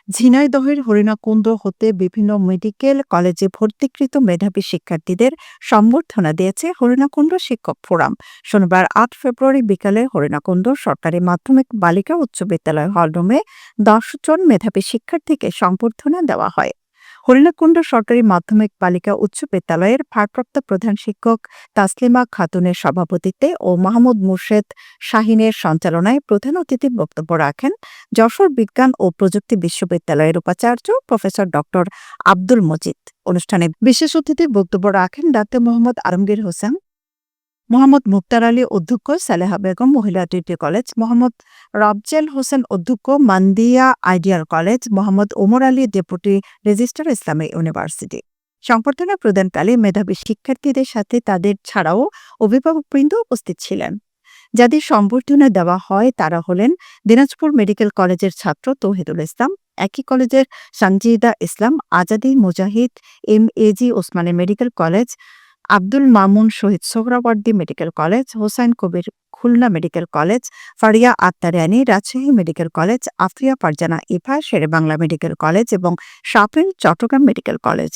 ঝিনাইদহের হরিণাকুণ্ড হতে বিভিন্ন মেডিকেল কলেজে ভর্তিকৃত মেধাবী শিক্ষার্থীদের সম্বর্ধনা দিয়েছে হরিণাকুণ্ড শিক্ষক ফোরাম। শনিবার ৮ ফেব্রুয়ারি বিকালে হরিণাকুণ্ড সরকারি মাধ্যমিক বালিকা উচ্চ বিদ্যালয় হলরুমে ১০ জন মেধাবী শিক্ষার্থীকে সম্বর্ধনা দেওয়া হয়। হরিণাকুণ্ড সরকারি মাধ্যমিক বালিকা উচ্চ বিদ্যালয়ের ভারপ্রাপ্ত প্রধান শিক্ষক তাসলিমা খাতুনের সভাপতিত্বে ও মাহমুদ মুর্শেদ শাহিনের সঞ্চালনায় প্রধান অতিথি বক্তব্য রাখেন যশোর বিজ্ঞান ও প্রযুক্তি বিশ্ববিদ্যালয়ের উপাচার্য প্রফেসর ডক্টর আব্দুল মজিদ। অনুষ্ঠানে বিশেষ অতিথির বক্তব্য রাখেন ডাক্তার মোহাম্মদ আলমগীর হোসেন, মোহাম্মদ মুক্তার আলী অধ্যক্ষ, সালেহা বেগম মহিলা ডিগ্রি কলেজ, মোহাম্মদ রাবজেল হোসেন অধ্যক্ষ, Mandia ideal college, Mohammad Omar Ali deputy registrar Islami university. সংবর্ধনা প্রদানকালে মেধাবী শিক্ষার্থীদের সাথে তাদের ছাড়াও অভিভাবকবৃন্দ উপস্থিত ছিলেন। যাদের সম্বর্ধনা দেওয়া হয় তারা হলেন দিনাজপুর মেডিকেল কলেজের ছাত্র তৌহিদুল ইসলাম, একই কলেজের Sanjida Islam, Azadi Mujahid M A G. Osmani medical college, Abdul Mamun Shahid Suhrawardy medical college, Hossain Kabir Khulna medical college, Faria Atmariyani Rajshahi medical college, Afria Farzana Eva Sherebangla medical college এবং শাপেল চট্টগ্রাম মেডিকেল কলেজ।